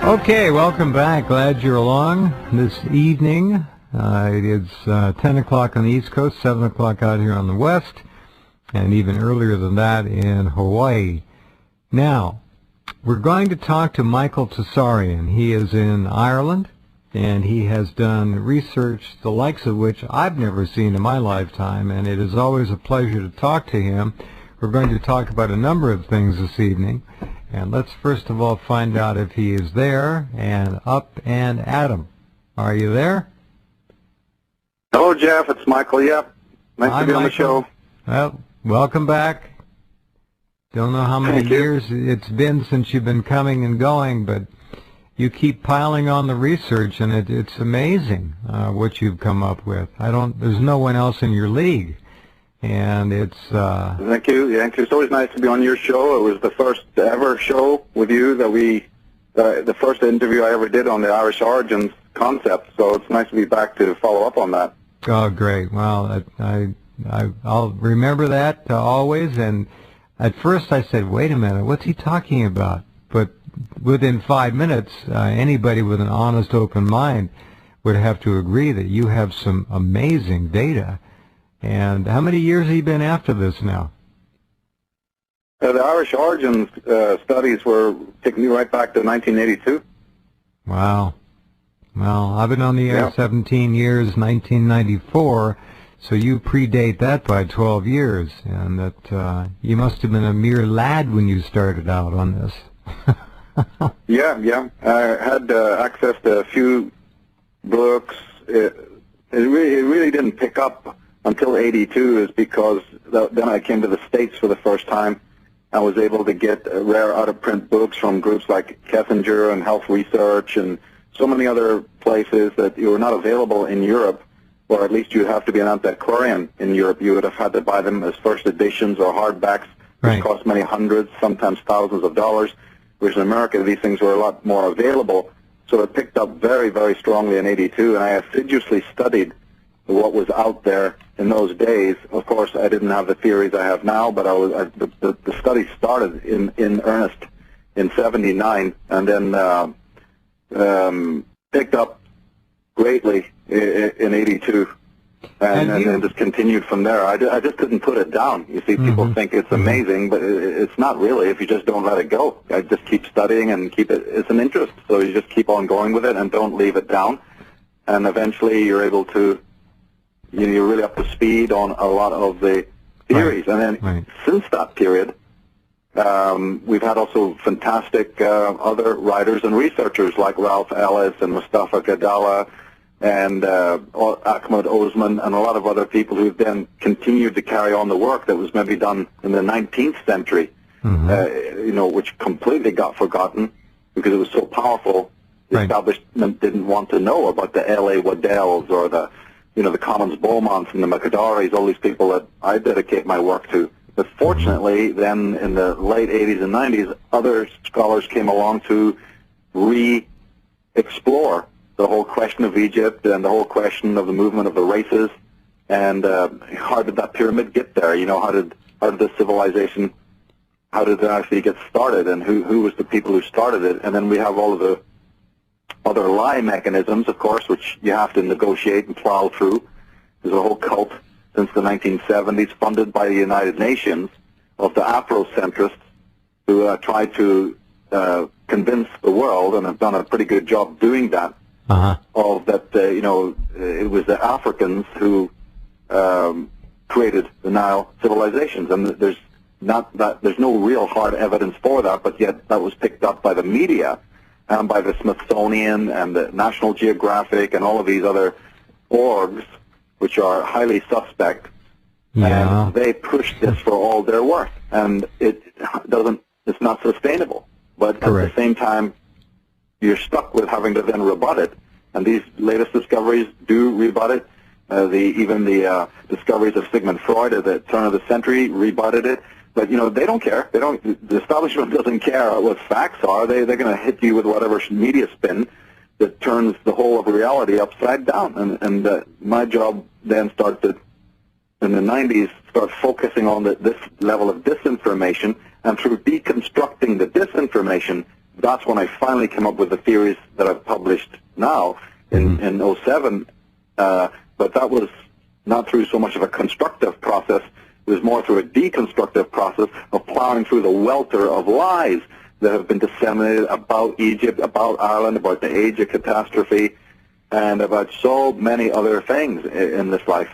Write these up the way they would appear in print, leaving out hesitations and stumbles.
Okay, welcome back. Glad you're along this evening. It's 10 o'clock on the East Coast, 7 o'clock out here on the West, and even earlier than that in Hawaii. Now, we're going to talk to Michael Tsarion. He is in Ireland, and he has done research the likes of which I've never seen in my lifetime, and it is always a pleasure to talk to him. We're going to talk about a number of things this evening, and let's first of all find out if he is there and up and at him. Are you there? Hello, Jeff. It's Michael. Yep. Nice to be on the show. Well, welcome back. Don't know how many years it's been since you've been coming and going, but you keep piling on the research, and it's amazing what you've come up with. There's no one else in your league, and it's. Thank you. Yeah, it's always nice to be on your show. It was the first ever show with you that the first interview I ever did on the Irish origins concept. So it's nice to be back to follow up on that. Oh, great. Well, I'll remember that always. And at first I said, wait a minute, what's he talking about? But within 5 minutes, anybody with an honest, open mind would have to agree that you have some amazing data. And how many years have you been after this now? The Irish origins studies were taking me right back to 1982. Wow. Well, I've been on the air 17 years, 1994, so you predate that by 12 years, and that you must have been a mere lad when you started out on this. Yeah. I had access to a few books. It really didn't pick up until 82, is because then I came to the States for the first time. I was able to get rare out-of-print books from groups like Kessinger and Health Research and so many other places that were not available in Europe, or at least you have to be an antiquarian in Europe. You would have had to buy them as first editions or hardbacks, which cost many hundreds, sometimes thousands of dollars, whereas in America these things were a lot more available. So it picked up very, very strongly in 82, and I assiduously studied what was out there in those days. Of course, I didn't have the theories I have now, but the study started in earnest in 79, and then picked up greatly in 82, and just continued from there. I just couldn't put it down. You see, people think it's amazing, but it's not really if you just don't let it go. I just keep studying and keep it. It's an interest, so you just keep on going with it and don't leave it down, and eventually you're able to. You're really up to speed on a lot of the theories. And then since that period, we've had also fantastic other writers and researchers like Ralph Ellis and Mustafa Gadala and Ahmed Osman and a lot of other people who've then continued to carry on the work that was maybe done in the 19th century, which completely got forgotten because it was so powerful. The establishment didn't want to know about the L.A. Waddells or the Commons Beaumonts and the Macadaris, all these people that I dedicate my work to. But fortunately, then in the late 80s and 90s, other scholars came along to re-explore the whole question of Egypt and the whole question of the movement of the races, and how did that pyramid get there? How did the civilization, how did it actually get started, and who was the people who started it? And then we have all of the other lie mechanisms, of course, which you have to negotiate and plow through. There's a whole cult since the 1970s funded by the United Nations of the Afrocentrists who try to convince the world, and have done a pretty good job doing that, of that, it was the Africans who created the Nile civilizations. And there's no real hard evidence for that, but yet that was picked up by the media and by the Smithsonian and the National Geographic and all of these other orgs, which are highly suspect. And they push this for all they're worth, and it's not sustainable. But at the same time, you're stuck with having to then rebut it, and these latest discoveries do rebut it. Even the discoveries of Sigmund Freud at the turn of the century rebutted it. But they don't care. The establishment doesn't care what facts are. They're going to hit you with whatever media spin that turns the whole of reality upside down. And my job then started in the 90s, start focusing on this level of disinformation, and through deconstructing the disinformation, that's when I finally came up with the theories that I've published now in '07. But that was not through so much of a constructive process. It was more through a deconstructive process of plowing through the welter of lies that have been disseminated about Egypt, about Ireland, about the age of catastrophe, and about so many other things in this life.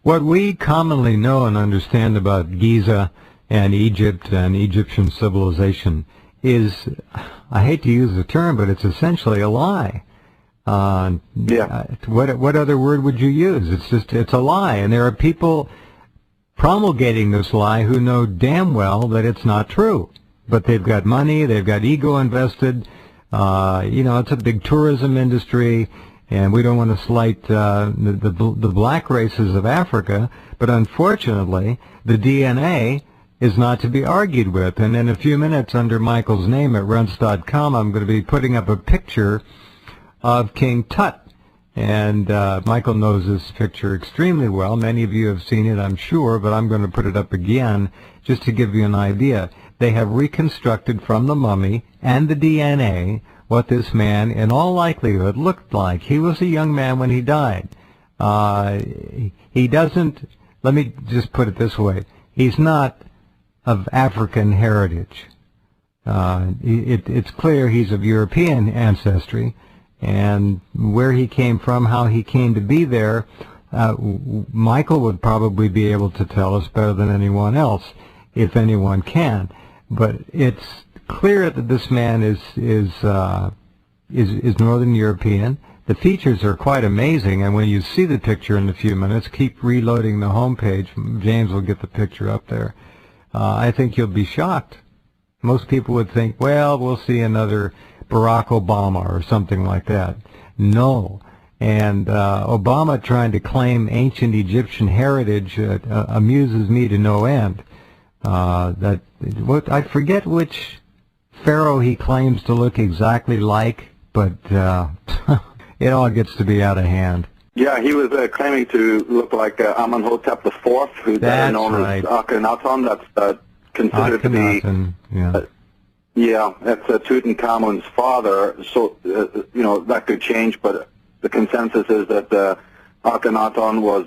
What we commonly know and understand about Giza and Egypt and Egyptian civilization is, I hate to use the term, but it's essentially a lie. What other word would you use? It's a lie, and there are people promulgating this lie who know damn well that it's not true. But they've got money, they've got ego invested. It's a big tourism industry, and we don't want to slight the black races of Africa, but unfortunately, the DNA is not to be argued with. And in a few minutes, under Michael's name at Rense.com, I'm going to be putting up a picture of King Tut. And Michael knows this picture extremely well. Many of you have seen it, I'm sure, but I'm going to put it up again just to give you an idea. They have reconstructed from the mummy and the DNA what this man, in all likelihood, looked like. He was a young man when he died. He doesn't, let me just put it this way, he's not of African heritage. It's clear he's of European ancestry, and where he came from, how he came to be there, Michael would probably be able to tell us better than anyone else, if anyone can. But it's clear that this man is Northern European. The features are quite amazing, and when you see the picture in a few minutes, keep reloading the home page. James will get the picture up there. I think you'll be shocked. Most people would think, well, we'll see another Barack Obama or something like that. No. And Obama trying to claim ancient Egyptian heritage amuses me to no end. I forget which pharaoh he claims to look exactly like, but it all gets to be out of hand. Yeah, he was claiming to look like Amenhotep IV, who's known as Akhenaten. That's considered to be... that's Tutankhamun's father. So, that could change, but the consensus is that Akhenaten was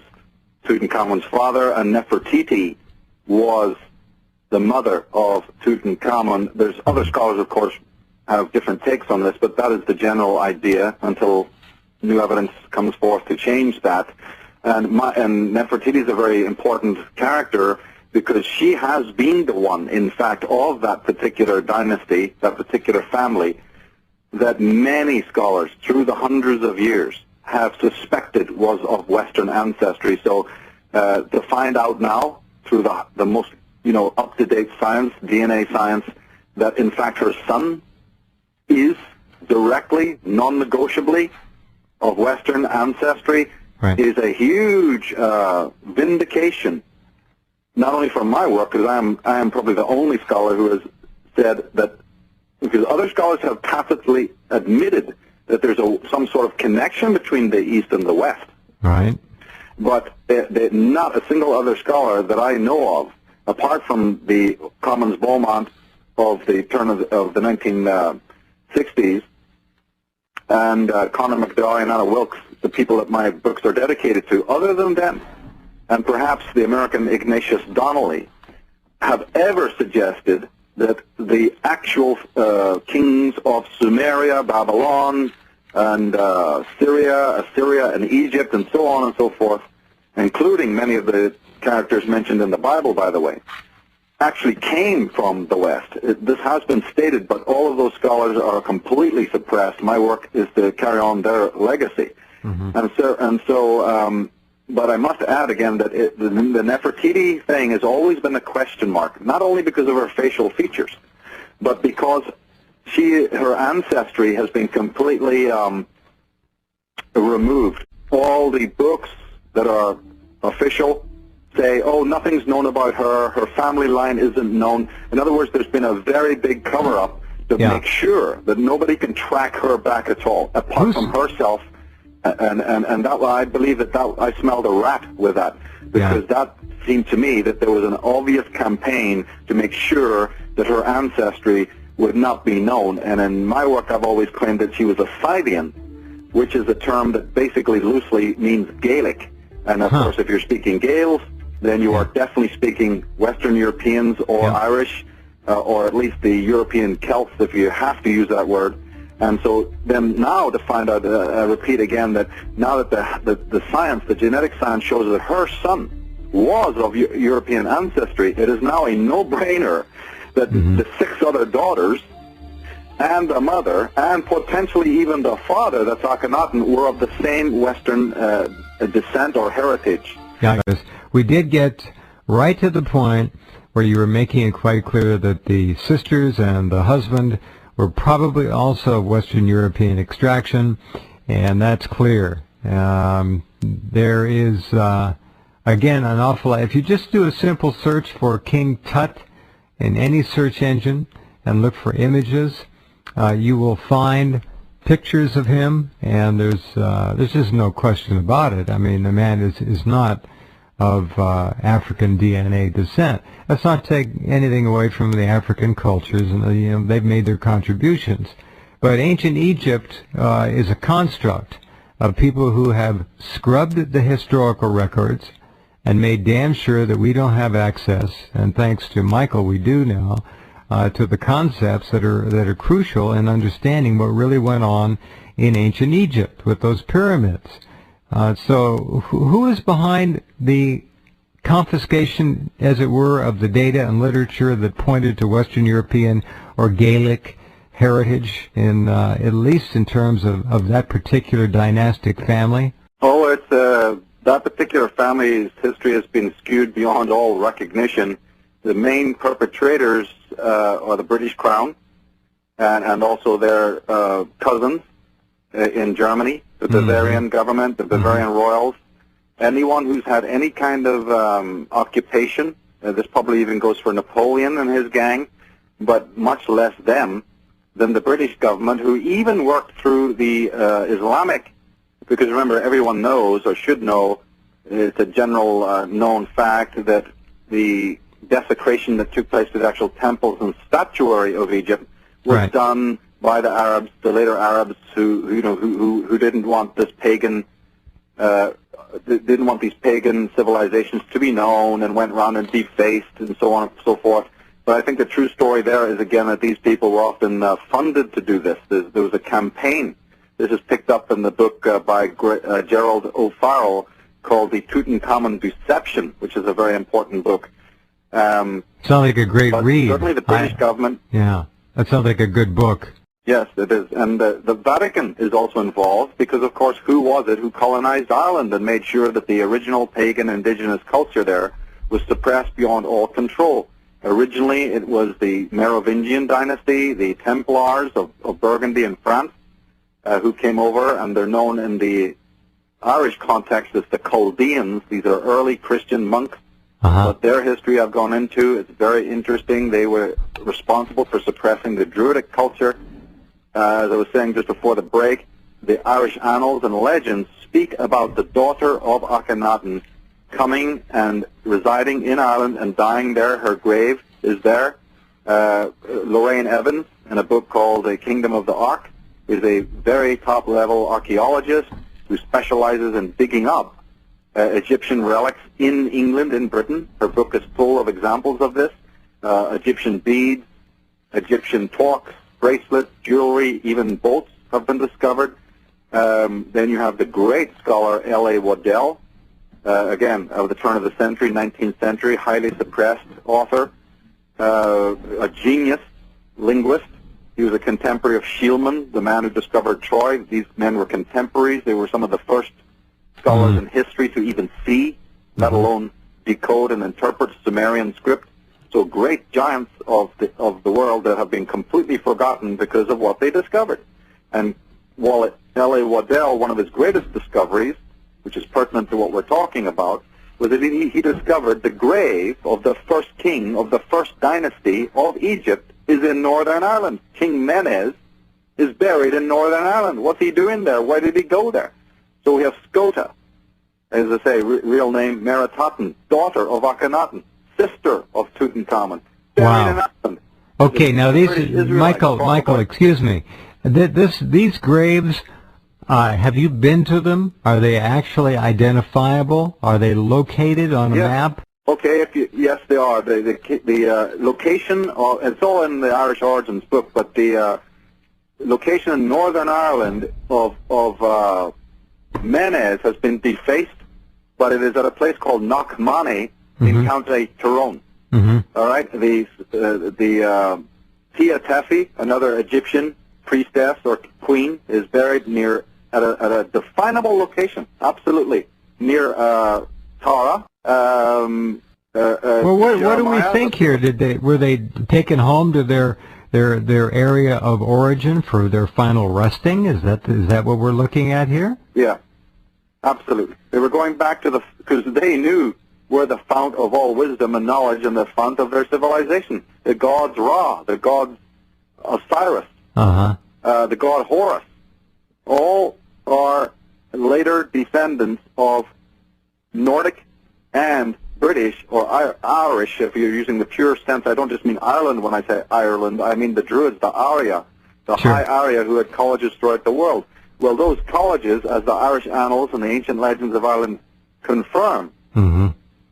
Tutankhamun's father, and Nefertiti was the mother of Tutankhamun. There's other scholars, of course, have different takes on this, but that is the general idea until new evidence comes forth to change that. And Nefertiti is a very important character because she has been the one, in fact, of that particular dynasty, that particular family, that many scholars through the hundreds of years have suspected was of Western ancestry. So to find out now through the most up-to-date science, DNA science, that in fact her son is directly, non-negotiably of Western ancestry is a huge vindication, not only from my work, because I am probably the only scholar who has said that, because other scholars have tacitly admitted that there's some sort of connection between the East and the West. Right. But not a single other scholar that I know of, apart from the Commons Beaumont of the turn of the 1960s, and Conor McDowell and Anna Wilkes, the people that my books are dedicated to, other than them, and perhaps the American Ignatius Donnelly, have ever suggested that the actual kings of Sumeria, Babylon, and Syria, Assyria, and Egypt, and so on and so forth, including many of the characters mentioned in the Bible, by the way, actually came from the West. This has been stated, but all of those scholars are completely suppressed. My work is to carry on their legacy. Mm-hmm. But I must add again that the Nefertiti thing has always been a question mark, not only because of her facial features, but because her ancestry has been completely removed. All the books that are official say, oh, nothing's known about her, her family line isn't known. In other words, there's been a very big cover-up to make sure that nobody can track her back at all, apart from herself. And that, I believe that I smelled a rat with that, because that seemed to me that there was an obvious campaign to make sure that her ancestry would not be known. And in my work, I've always claimed that she was a Scythian, which is a term that basically loosely means Gaelic. And of course, if you're speaking Gaels, then you are definitely speaking Western Europeans or Irish, or at least the European Celts, if you have to use that word. And so then now to find out, I repeat again, that now that the science, the genetic science shows that her son was of European ancestry, it is now a no-brainer that the 6 other daughters and a mother, and potentially even the father, that's Akhenaten, were of the same Western descent or heritage. Yeah, we did get right to the point where you were making it quite clear that the sisters and the husband were probably also of Western European extraction, and that's clear. There is, again, an awful lot. If you just do a simple search for King Tut in any search engine and look for images, you will find pictures of him, and there's just no question about it. I mean, the man is not of African DNA descent. Let's not take anything away from the African cultures, and they've made their contributions. But ancient Egypt is a construct of people who have scrubbed the historical records and made damn sure that we don't have access, and thanks to Michael we do now, to the concepts that are crucial in understanding what really went on in ancient Egypt with those pyramids. So who is behind the confiscation, as it were, of the data and literature that pointed to Western European or Gaelic heritage, in at least in terms of that particular dynastic family? Oh, it's that particular family's history has been skewed beyond all recognition. The main perpetrators are the British Crown and also their cousins in Germany, the Bavarian government, the Bavarian royals. Anyone who's had any kind of occupation, this probably even goes for Napoleon and his gang, but much less them than the British government, who even worked through the Islamic, because remember, everyone knows, or should know, it's a general known fact that the desecration that took place to the actual temples and statuary of Egypt was done by the Arabs, the later Arabs, who didn't want this pagan, didn't want these pagan civilizations to be known, and went around and defaced and so on and so forth. But I think the true story there is, again, that these people were often funded to do this. There was a campaign. This is picked up in the book by Gerald O'Farrell called The Tutankhamun Deception, which is a very important book. Sounds like a great read. Certainly the British government. Yeah, that sounds like a good book. Yes, it is. And the Vatican is also involved because, of course, who was it who colonized Ireland and made sure that the original pagan indigenous culture there was suppressed beyond all control? Originally, it was the Merovingian dynasty, the Templars of Burgundy in France, who came over, and they're known in the Irish context as the Chaldeans. These are early Christian monks. But their history I've gone into, it's very interesting. They were responsible for suppressing the Druidic culture. As I was saying just before the break, the Irish annals and legends speak about the daughter of Akhenaten coming and residing in Ireland and dying there. Her grave is there. Lorraine Evans, in a book called The Kingdom of the Ark, is a very top-level archaeologist who specializes in digging up Egyptian relics in England, in Britain. Her book is full of examples of this. Egyptian beads, Egyptian torques, bracelets, jewelry, even boats have been discovered. Then you have the great scholar L.A. Waddell, again, of the turn of the century, 19th century, highly suppressed author, a genius linguist. He was a contemporary of Schielman, the man who discovered Troy. These men were contemporaries. They were some of the first scholars in history to even see, let alone decode and interpret Sumerian script. So great giants of the world that have been completely forgotten because of what they discovered. And while L.A. Waddell, one of his greatest discoveries, which is pertinent to what we're talking about, was that he discovered the grave of the first king of the first dynasty of Egypt is in Northern Ireland. King Menes is buried in Northern Ireland. What's he doing there? Why did he go there? So we have Skota, as I say, real name Meritaten, daughter of Akhenaten, sister of Tutankhamun, buried in Ireland. Okay, now these, Israelites Michael, excuse me. These graves, have you been to them? Are they actually identifiable? Are they located on a map? Okay, yes, they are. The location, it's all in the Irish Origins book, but the location in Northern Ireland of Menez has been defaced, but it is at a place called Knockmoney in County Tyrone. All right, the Tia Tefi, another Egyptian priestess or queen, is buried at a definable location, absolutely near Tara. Well, what do we think here? Were they taken home to their area of origin for their final resting? Is that what we're looking at here? Yeah, absolutely. They were going back to because they knew where the fount of all wisdom and knowledge and the fount of their civilization. The gods Ra, the gods Osiris, the god Horus, all are later descendants of Nordic and British or Irish, if you're using the pure sense. I don't just mean Ireland when I say Ireland. I mean the Druids, the Arya, the High Arya who had colleges throughout the world. Well, those colleges, as the Irish annals and the ancient legends of Ireland confirm,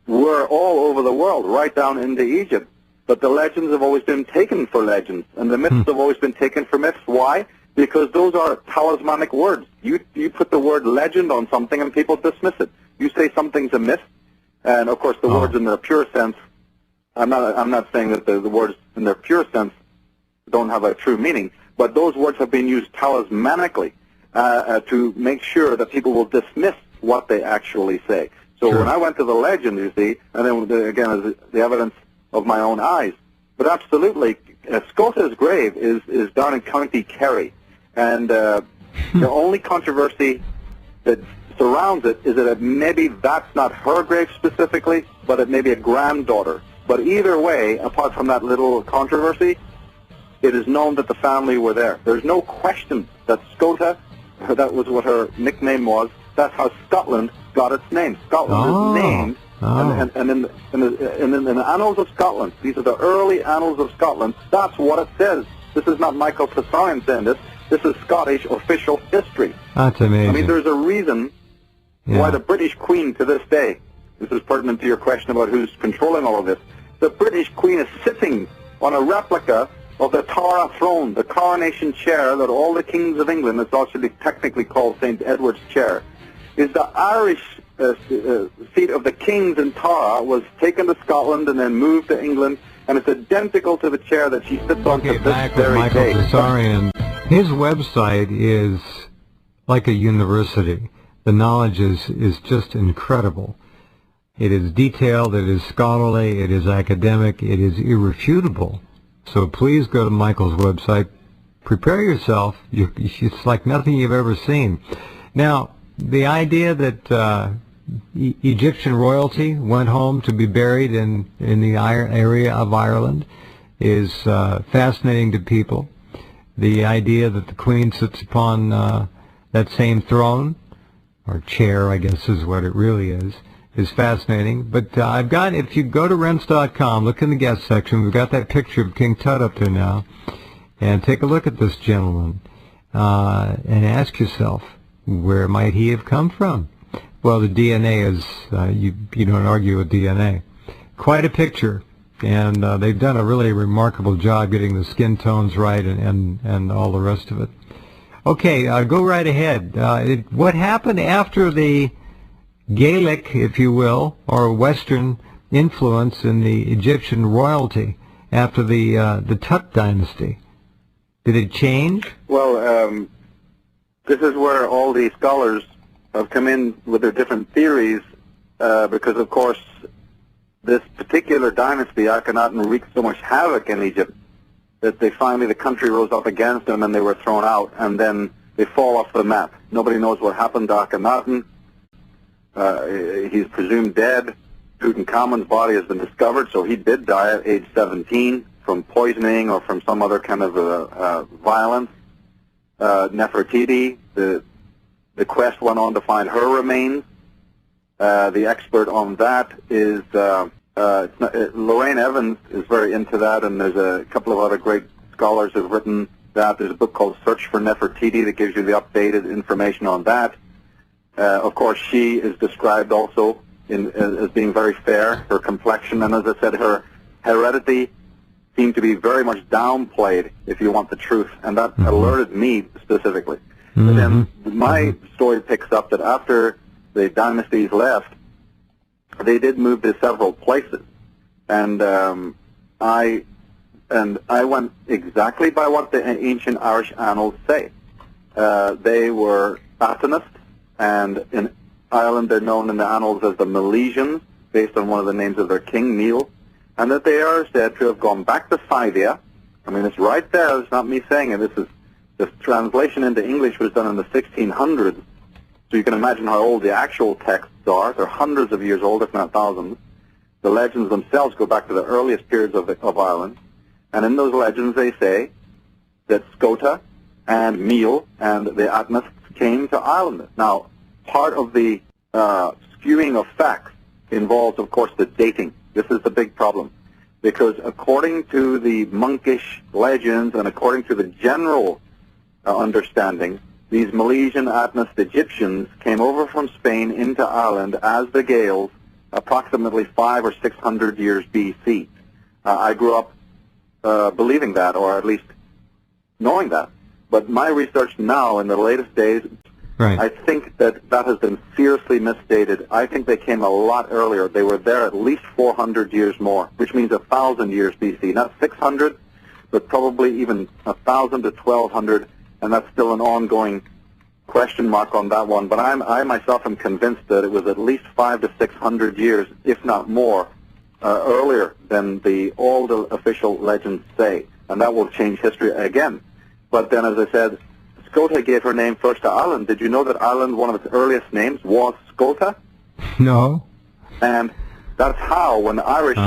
were all over the world, right down into Egypt. But the legends have always been taken for legends, and the myths have always been taken for myths. Why? Because those are talismanic words. You put the word legend on something and people dismiss it. You say something's a myth, and of course the words in their pure sense, I'm not saying that the words in their pure sense don't have a true meaning, but those words have been used talismanically to make sure that people will dismiss what they actually say. So when I went to the legend, you see, and then again, the evidence of my own eyes, but absolutely, Scota's grave is down in County Kerry, and the only controversy that surrounds it is that maybe that's not her grave specifically, but it may be a granddaughter. But either way, apart from that little controversy, it is known that the family were there. There's no question that Scota, that was what her nickname was, that's how Scotland got its name. Scotland is named, and in the annals of Scotland, these are the early annals of Scotland, that's what it says. This is not Michael Tsarion saying this. This is Scottish official history. That's amazing. I mean, there's a reason why the British Queen to this day, this is pertinent to your question about who's controlling all of this, the British Queen is sitting on a replica of the Tara throne, the coronation chair that all the kings of England, it's actually technically called St. Edward's chair, is the Irish seat of the kings in Tara, was taken to Scotland and then moved to England, and it's identical to the chair that she sits on to this very day. Tsarion. His website is like a university. The knowledge is just incredible. It is detailed, it is scholarly, it is academic, it is irrefutable. So please go to Michael's website. Prepare yourself. It's like nothing you've ever seen. Now, the idea that Egyptian royalty went home to be buried in the area of Ireland is fascinating to people. The idea that the Queen sits upon that same throne, or chair, I guess is what it really is fascinating. But I've got, if you go to Rense.com, look in the guest section, we've got that picture of King Tut up there now, and take a look at this gentleman and ask yourself, where might he have come from? Well, the DNA is, you don't argue with DNA. Quite a picture, and they've done a really remarkable job getting the skin tones right and all the rest of it. Okay, go right ahead. What happened after the Gaelic, if you will, or Western influence in the Egyptian royalty after the Tut dynasty? Did it change? Well, this is where all the scholars have come in with their different theories, because, of course, this particular dynasty, Akhenaten, wreaked so much havoc in Egypt that the country rose up against them and they were thrown out, and then they fall off the map. Nobody knows what happened to Akhenaten. He's presumed dead. Tutankhamun's body has been discovered, so he did die at age 17 from poisoning or from some other kind of violence. Nefertiti, the quest went on to find her remains. The expert on that is Lorraine Evans is very into that, and there's a couple of other great scholars who've written that. There's a book called Search for Nefertiti that gives you the updated information on that. Of course, she is described also as being very fair, her complexion, and as I said, her heredity seemed to be very much downplayed, if you want the truth, and that alerted me specifically. But then my story picks up that after the dynasties left, they did move to several places, and I went exactly by what the ancient Irish annals say. They were Athenists, and in Ireland they're known in the annals as the Milesians, based on one of the names of their king, Neil, and that they are said to have gone back to Scythia. I mean, it's right there. It's not me saying it. This translation into English was done in the 1600s, so you can imagine how old the actual texts are. They're hundreds of years old, if not thousands. The legends themselves go back to the earliest periods of Ireland, and in those legends they say that Scota and Meal and the Atnists came to Ireland. Now, part of the skewing of facts involves, of course, the dating. This is the big problem, because according to the monkish legends and according to the general understanding, these Milesian Atnist Egyptians came over from Spain into Ireland as the Gaels approximately 500 or 600 years BC. I grew up believing that, or at least knowing that. But my research now, in the latest days, I think that has been seriously misstated. I think they came a lot earlier. They were there at least 400 years more, which means 1,000 years BC. Not 600, but probably even 1,000 to 1,200, and that's still an ongoing question mark on that one. But I myself am convinced that it was at least 500 to 600 years, if not more, earlier than all the official legends say, and that will change history again. But then, as I said, Scota gave her name first to Ireland. Did you know that Ireland, one of its earliest names, was Scota? No. And that's how, when the Irish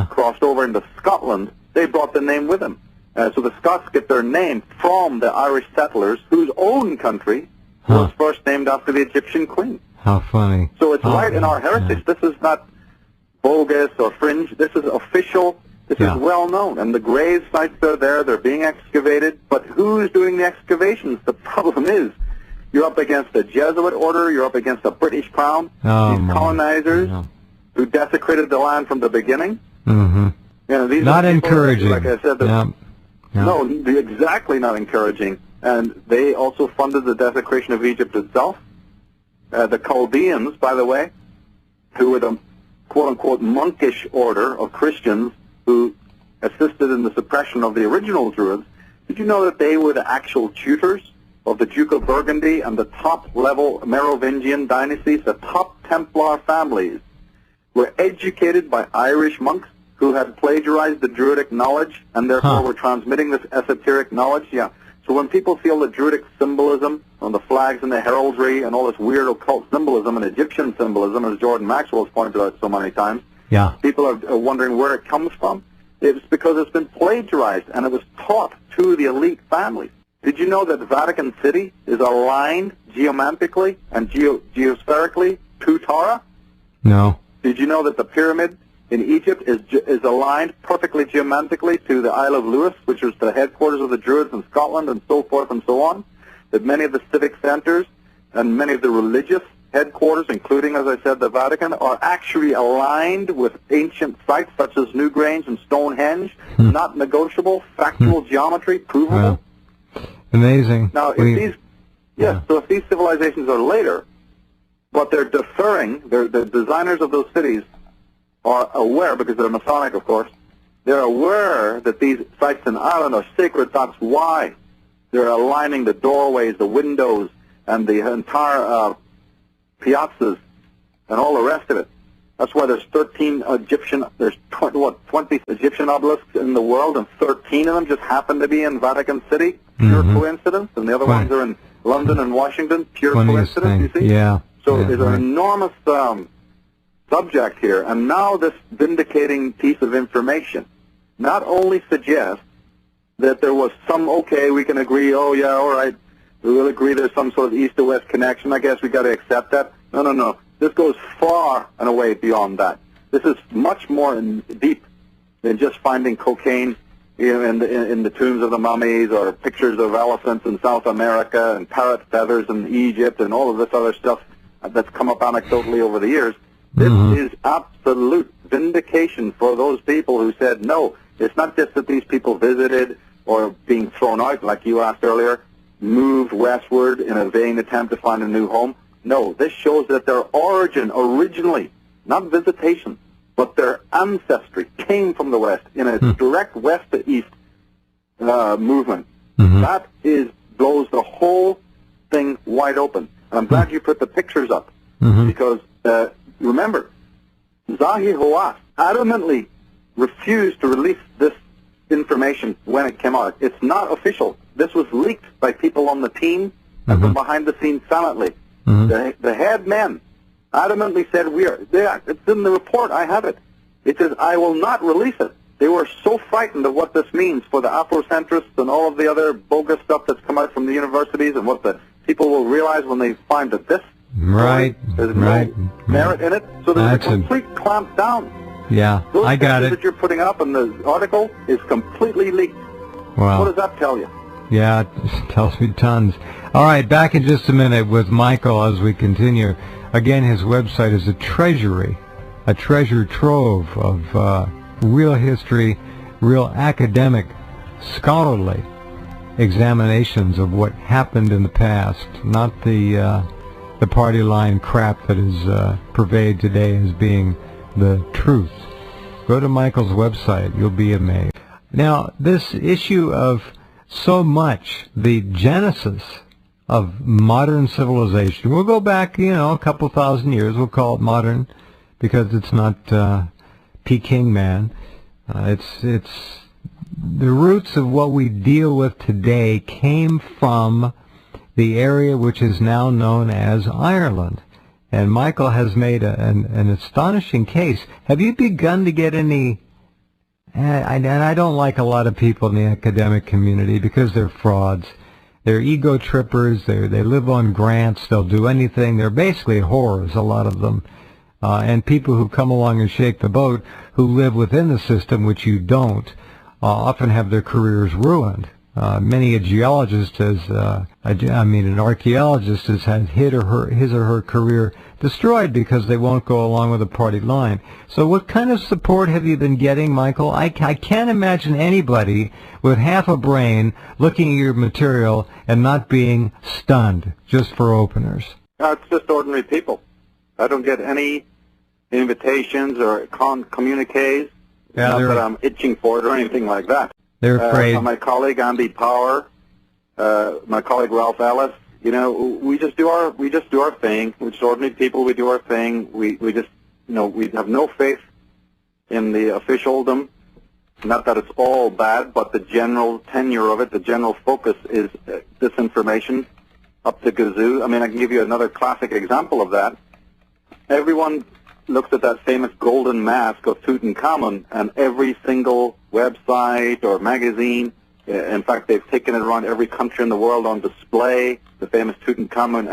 crossed over into Scotland, they brought the name with them. So the Scots get their name from the Irish settlers, whose own country was first named after the Egyptian queen. How funny. So it's right in our heritage. This is not bogus or fringe. This is official. This is well known. And the grave sites are there. They're being excavated. But who's doing the excavations? The problem is you're up against a Jesuit order. You're up against a British crown. These colonizers who desecrated the land from the beginning. You know, these not are people, encouraging. like I said, no, exactly not encouraging. And they also funded the desecration of Egypt itself. The Chaldeans, by the way, who were the quote-unquote monkish order of Christians who assisted in the suppression of the original Druids, did you know that they were the actual tutors of the Duke of Burgundy and the top-level Merovingian dynasties? The top Templar families were educated by Irish monks who had plagiarized the Druidic knowledge and therefore were transmitting this esoteric knowledge. So when people feel the Druidic symbolism on the flags and the heraldry and all this weird occult symbolism and Egyptian symbolism, as Jordan Maxwell has pointed out so many times, people are wondering where it comes from. It's because it's been plagiarized and it was taught to the elite families. Did you know that the Vatican City is aligned geomantically and geospherically to Tara? No. Did you know that the pyramid in Egypt is aligned perfectly geomantically to the Isle of Lewis, which was the headquarters of the Druids in Scotland, and so forth and so on? That many of the civic centers and many of the religious headquarters, including, as I said, the Vatican, are actually aligned with ancient sites such as Newgrange and Stonehenge, not negotiable, factual geometry, provable. Amazing. Now, if so if these civilizations are later, but they're deferring, the designers of those cities are aware, because they're Masonic, of course, they're aware that these sites in Ireland are sacred. That's why they're aligning the doorways, the windows, and the entire piazzas, and all the rest of it. That's why there's 13 Egyptian, there's 20 Egyptian obelisks in the world, and 13 of them just happen to be in Vatican City. Pure coincidence. And the other ones are in London and Washington. Pure coincidence, you see? So there's an enormous subject here. And now this vindicating piece of information not only suggests that there was some, okay, we can agree, oh yeah, all right, we'll agree there's some sort of east to west connection. I guess we got to accept that. No. This goes far and away beyond that. This is much more deep than just finding cocaine in the tombs of the mummies, or pictures of elephants in South America and parrot feathers in Egypt and all of this other stuff that's come up anecdotally over the years. This is absolute vindication for those people who said, no, it's not just that these people visited or being thrown out, like you asked earlier, moved westward in a vain attempt to find a new home. No, this shows that their origin originally, not visitation, but their ancestry came from the West in a direct west to east movement. That blows the whole thing wide open. And I'm glad you put the pictures up, because remember, Zahi Hawass adamantly refused to release this information when it came out. It's not official. This was leaked by people on the team and from behind the scenes silently. The head men adamantly said, it's in the report, I have it. It says, I will not release it. They were so frightened of what this means for the Afrocentrists and all of the other bogus stuff that's come out from the universities, and what the people will realize when they find that this there's no merit in it. So there's a complete clamp down. Yeah, those I got it. that you're putting up in the article is completely leaked. Wow. What does that tell you? Yeah, it tells me tons. All right, back in just a minute with Michael as we continue. Again, his website is a treasury, a treasure trove of real history, real academic, scholarly examinations of what happened in the past, not the party line crap that is pervaded today as being the truth. Go to Michael's website. You'll be amazed. Now, this issue of so much, the genesis of modern civilization, we'll go back, a couple thousand years. We'll call it modern because it's not Peking man. It's the roots of what we deal with today came from the area which is now known as Ireland. And Michael has made an astonishing case. Have you begun to get any, and I don't like a lot of people in the academic community because they're frauds. They're ego trippers. They live on grants. They'll do anything. They're basically whores, a lot of them. And people who come along and shake the boat, who live within the system, which you don't, often have their careers ruined. Many a geologist an archaeologist has had his or her career destroyed because they won't go along with the party line. So what kind of support have you been getting, Michael? I can't imagine anybody with half a brain looking at your material and not being stunned just for openers. No, it's just ordinary people. I don't get any invitations or communiques. Not that I'm itching for it or anything like that. They're afraid. My colleague Andy Power, my colleague Ralph Ellis, we just do our thing. We're just ordinary people. We do our thing. We just, we have no faith in the officialdom. Not that it's all bad, but the general tenure of it, the general focus is disinformation up to gazoo. I mean, I can give you another classic example of that. Everyone looks at that famous golden mask of Tutankhamun, and every single website or magazine, in fact, they've taken it around every country in the world on display, the famous Tutankhamun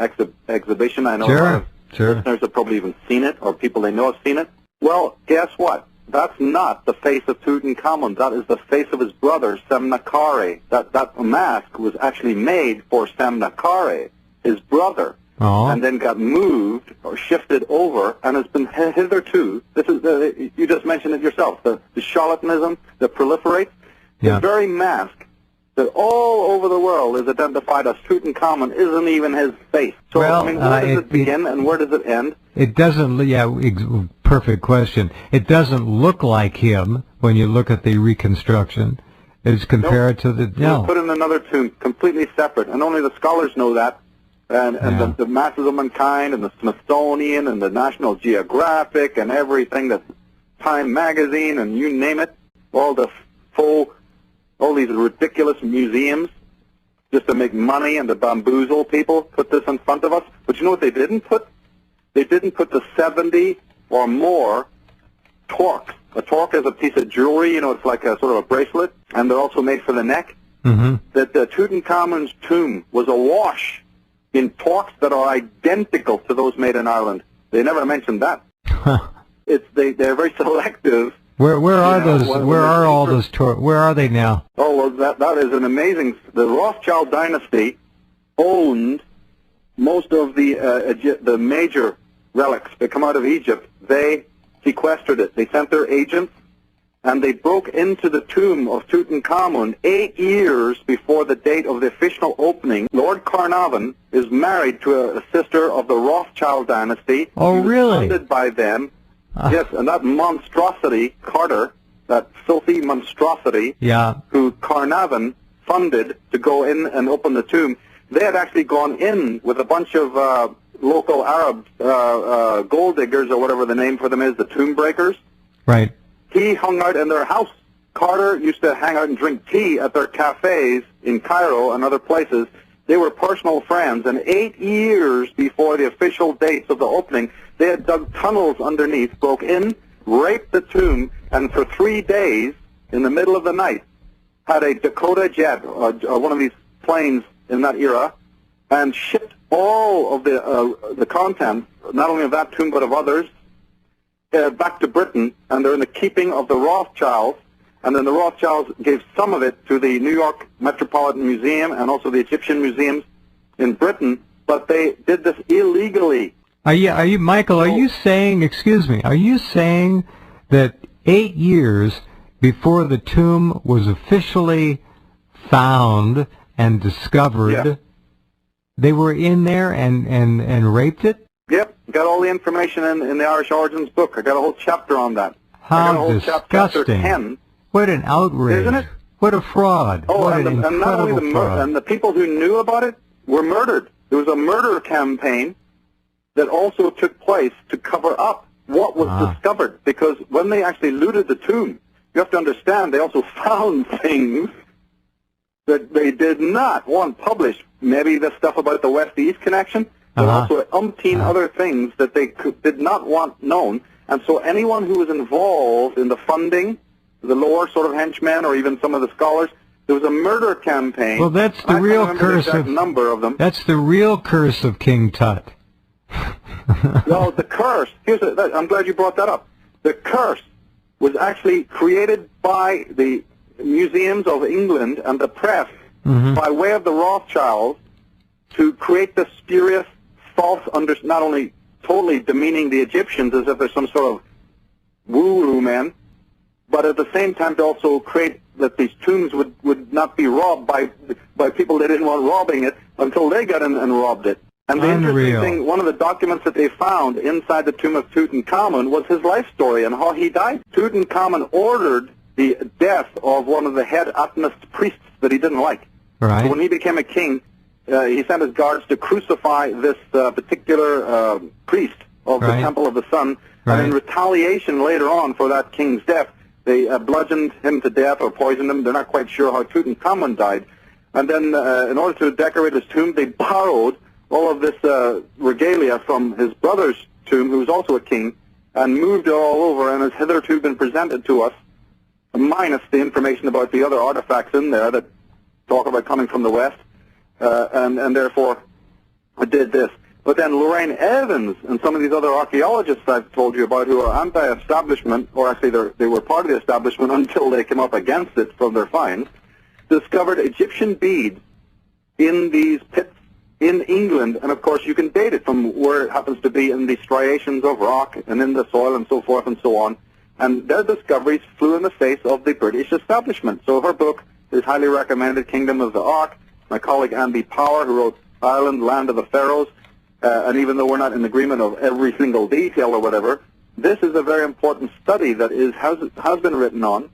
exhibition. I know a lot of listeners have probably even seen it, or people they know have seen it. Well, guess what? That's not the face of Tutankhamun. That is the face of his brother, Semnakare. That mask was actually made for Semnakare, his brother. And then got moved or shifted over, and has been hitherto. This is you just mentioned it yourself. The charlatanism that proliferates. The very mask that all over the world is identified as Tutankhamun isn't even his face. So I mean, where does it begin and where does it end? It doesn't. Perfect question. It doesn't look like him when you look at the reconstruction. It's compared to the put in another tomb, completely separate, and only the scholars know that. And the masses of mankind and the Smithsonian and the National Geographic and everything, the Time magazine and you name it, all these ridiculous museums just to make money and to bamboozle people, put this in front of us. But you know what they didn't put? They didn't put the 70 or more torques. A torque is a piece of jewelry, it's like a sort of a bracelet, and they're also made for the neck. That the Tutankhamun's tomb was awash in torques that are identical to those made in Ireland. They never mentioned that. they're very selective. Where are those? Where are all those? Where are they now? Oh well, that is an amazing. The Rothschild dynasty owned most of the major relics that come out of Egypt. They sequestered it. They sent their agents, and they broke into the tomb of Tutankhamun 8 years before the date of the official opening. Lord Carnarvon is married to a sister of the Rothschild dynasty. Oh, really? Funded by them. Yes, and that monstrosity, Carter, that filthy monstrosity, who Carnarvon funded to go in and open the tomb, they had actually gone in with a bunch of local Arab gold diggers, or whatever the name for them is, the tomb breakers. Right. He hung out in their house. Carter used to hang out and drink tea at their cafes in Cairo and other places. They were personal friends, and 8 years before the official dates of the opening, they had dug tunnels underneath, broke in, raped the tomb, and for 3 days, in the middle of the night, had a Dakota jet, one of these planes in that era, and shipped all of the contents, not only of that tomb but of others, back to Britain, and they're in the keeping of the Rothschilds. And then the Rothschilds gave some of it to the New York Metropolitan Museum and also the Egyptian museums in Britain, but they did this illegally. Are you, Michael? Are you saying? Excuse me. Are you saying that 8 years before the tomb was officially found and discovered, they were in there and raped it? Yep, got all the information in the Irish Origins book. I got a whole chapter on that. How disgusting! Chapter 10. What an outrage! Isn't it? What a fraud! Oh, what and not only fraud. And the people who knew about it were murdered. There was a murder campaign that also took place to cover up what was discovered. Because when they actually looted the tomb, you have to understand they also found things that they did not want published. Maybe the stuff about the West-East connection, but also umpteen other things that they did not want known. And so anyone who was involved in the funding, the lower sort of henchmen, or even some of the scholars, there was a murder campaign. Well, that's the real curse of number of them. That's the real curse of King Tut. No, the curse. I'm glad you brought that up. The curse was actually created by the museums of England and the press by way of the Rothschilds to create this spurious, false, not only totally demeaning the Egyptians as if they're some sort of woo-woo men, but at the same time to also create that these tombs would not be robbed by people they didn't want robbing it until they got in and robbed it. And the interesting thing, one of the documents that they found inside the tomb of Tutankhamun was his life story and how he died. Tutankhamun ordered the death of one of the head Atomist priests that he didn't like. Right. So when he became a king, he sent his guards to crucify this particular priest of the Temple of the Sun. And in retaliation later on for that king's death, they bludgeoned him to death or poisoned him. They're not quite sure how Tutankhamun died. And then in order to decorate his tomb, they borrowed all of this regalia from his brother's tomb, who was also a king, and moved it all over and has hitherto been presented to us, minus the information about the other artifacts in there that talk about coming from the West, and therefore did this. But then Lorraine Evans and some of these other archaeologists I've told you about who are anti-establishment, or actually they were part of the establishment until they came up against it from their finds, discovered Egyptian beads in these pits in England, and of course you can date it from where it happens to be in the striations of rock and in the soil and so forth and so on. And their discoveries flew in the face of the British establishment. So her book is highly recommended, Kingdom of the Ark. My colleague Andy Power, who wrote Ireland, Land of the Pharaohs, and even though we're not in agreement of every single detail or whatever, this is a very important study that has been written on.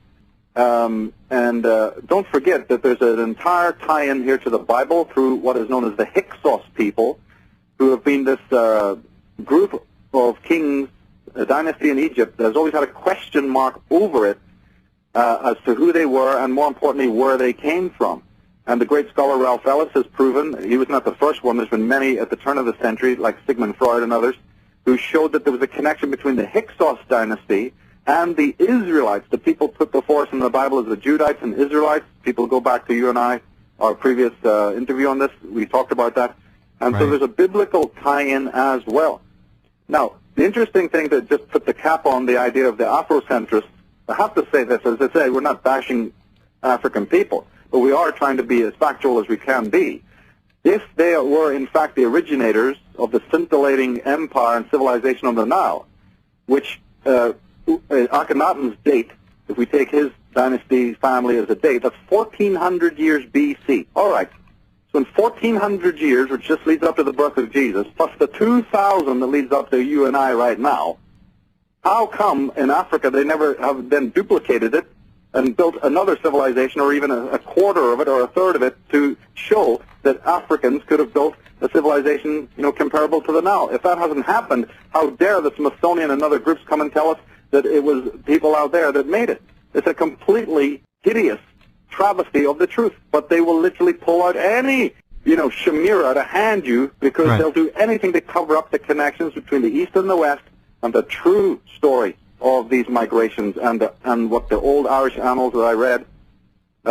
Don't forget that there's an entire tie-in here to the Bible through what is known as the Hyksos people, who have been this group of kings, a dynasty in Egypt that has always had a question mark over it as to who they were and, more importantly, where they came from. And the great scholar Ralph Ellis has proven, he was not the first one, there's been many at the turn of the century, like Sigmund Freud and others, who showed that there was a connection between the Hyksos dynasty and the Israelites. The people put before us in the Bible as the Judites and Israelites. People go back to you and I, our previous interview on this. We talked about that. And so there's a biblical tie-in as well. Now, The interesting thing to just put the cap on the idea of the Afrocentrists, I have to say this, as I say, we're not bashing African people, but we are trying to be as factual as we can be. If they were, in fact, the originators of the scintillating empire and civilization on the Nile, which Akhenaten's date, if we take his dynasty family as a date, that's 1,400 years B.C. All right. So in 1,400 years, which just leads up to the birth of Jesus, plus the 2,000 that leads up to you and I right now, how come in Africa they never have then duplicated it and built another civilization, or even a quarter of it or a third of it, to show that Africans could have built a civilization, comparable to the Nile? If that hasn't happened, how dare the Smithsonian and other groups come and tell us that it was people out there that made it? It's a completely hideous travesty of the truth. But they will literally pull out any, chimera to hand you, because Right. they'll do anything to cover up the connections between the East and the West and the true story of these migrations and what the old Irish annals that I read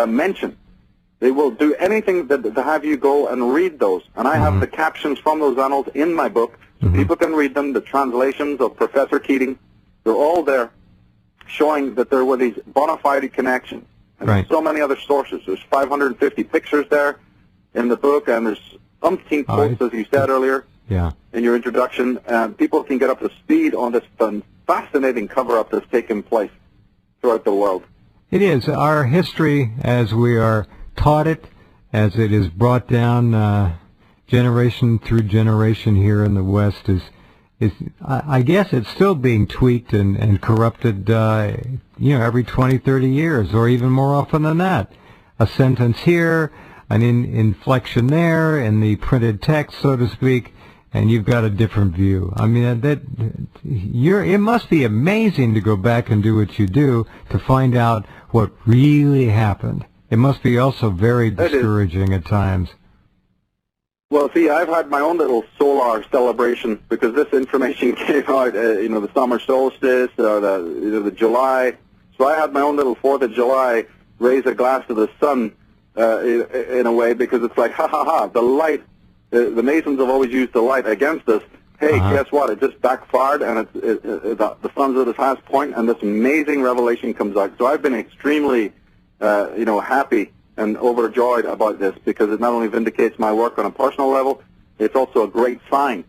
mention. They will do anything to have you go and read those. And I have the captions from those annals in my book, so people can read them, the translations of Professor Keating. They're all there, showing that there were these bona fide connections. And Right. so many other sources. There's 550 pictures there in the book, and there's umpteen quotes, as you said earlier Yeah. in your introduction. People can get up to speed on this fascinating cover-up that's taken place throughout the world. It is. Our history, as we are taught it, as it is brought down generation through generation here in the West, is I guess it's still being tweaked and corrupted, every 20, 30 years, or even more often than that. A sentence here, an inflection there, in the printed text, so to speak, and you've got a different view. I mean, it must be amazing to go back and do what you do to find out what really happened. It must be also very discouraging at times. Well, see, I've had my own little solar celebration, because this information came out, the summer solstice, or the July. So I had my own little 4th of July, raise a glass to the sun, in a way, because it's like, ha ha ha, the light, the Masons have always used the light against us. Hey, guess what? It just backfired, and the sun's at its highest point, and this amazing revelation comes out. So I've been extremely, happy and overjoyed about this, because it not only vindicates my work on a personal level, it's also a great sign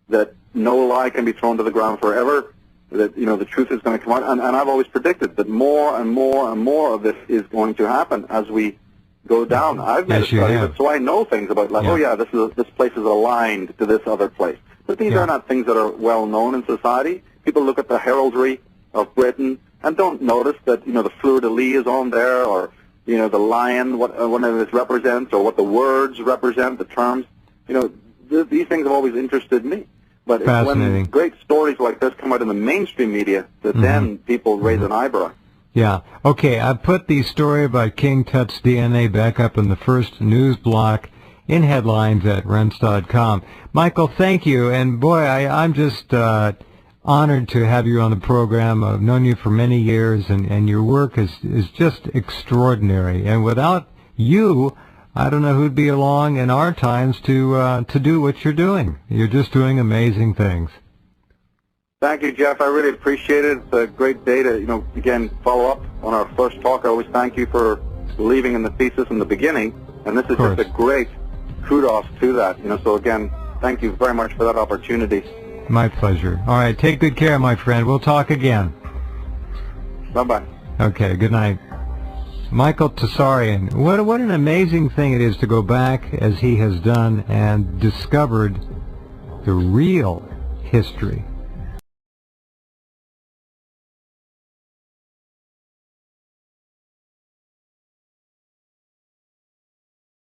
that no lie can be thrown to the ground forever, that, the truth is going to come out. And I've always predicted that more and more and more of this is going to happen as we go down. I've made a study of it, so I know things about, this place is aligned to this other place. But these are not things that are well known in society. People look at the heraldry of Britain and don't notice that, the fleur-de-lis is on there, or the lion, what this represents, or what the words represent, the terms. These things have always interested me. But it's when great stories like this come out in the mainstream media that then people raise an eyebrow. Yeah. Okay, I put the story about King Tut's DNA back up in the first news block in headlines at Rense.com. Michael, thank you. And boy, I'm just honored to have you on the program. I've known you for many years, and your work is just extraordinary. And without you, I don't know who'd be along in our times to do what you're doing. You're just doing amazing things. Thank you, Jeff. I really appreciate it. It's a great day to, again, follow up on our first talk. I always thank you for believing in the thesis in the beginning, and this is just a great kudos to that. So again, thank you very much for that opportunity. My pleasure. All right, take good care, my friend. We'll talk again. Bye-bye. Okay, good night. Michael Tsarion. What an amazing thing it is to go back, as he has done, and discovered the real history